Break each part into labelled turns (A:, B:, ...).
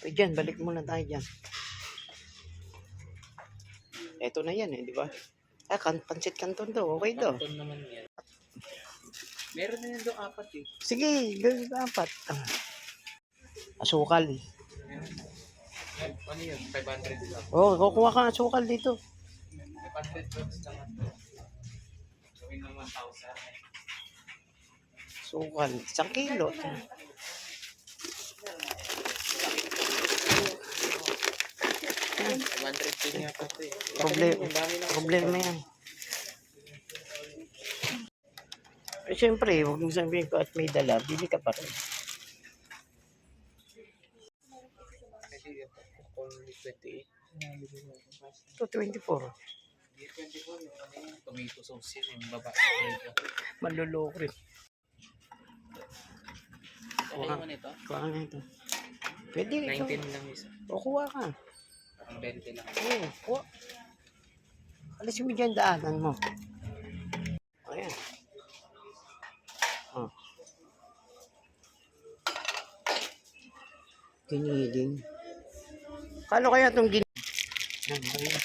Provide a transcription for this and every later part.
A: Eh, dyan, balik muna tayo dyan. Eto na yan eh, di ba? Ah, pansit canton to. Okay to.
B: Canton naman yan. Meron na yan doon 4 eh.
A: Sige, gawin ka 4. Asukal.
B: Ano yun? 500 lang.
A: Oh, kukuha ka asukal dito.
B: 500 bucks naman. Gawin ng 1,000.
A: Asukal. 1 kilo.
B: 100 din yata ito eh.
A: Problema yan. Eh, siyempre, huwag mong sabihin ko at may dala, bili ka pa rin.
B: Kasi ito, only 28.
A: Ito, 24.
B: 24 yung ano yun, tomato sauce yun, yung babae.
A: Maluloko rin.
B: Ano naman ito?
A: Kuha ka na ito. Pwede ito.
B: 19 lang isa.
A: O, kuha ka.
B: Parang 20 lang.
A: Oo, kuha. Alisin mo dyan daanan mo. Ayan. Oh. Giniling. Kalo kaya itong giniling? Ayan.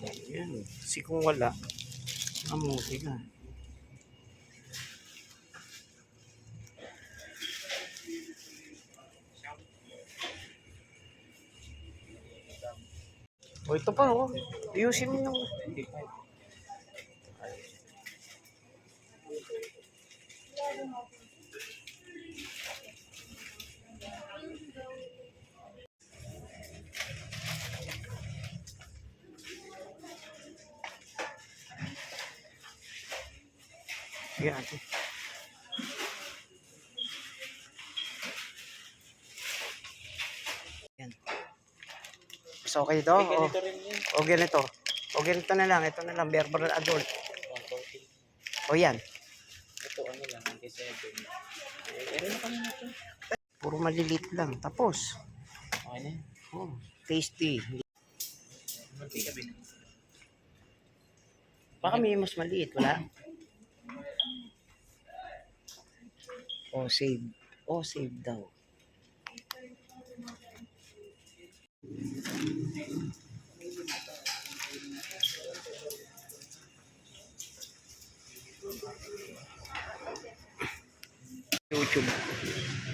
A: Ayan. Kasi kung wala, amuti ka. O, ito pa, oh. Ayusin mo yung... Sige, ate. Yan. So, okay ito?
B: Ganito rin yun.
A: O ganito. O ganito na lang. Ito na lang. Berber adult.
B: 140.
A: O yan.
B: Ito ano lang, 97. Meron na kami na ito.
A: Puro malilit lang. Tapos.
B: Okay na yun.
A: Oh, tasty.
B: Manti ka bin.
A: Baka may mas maliit. Wala? O, save. O, save daw. YouTube.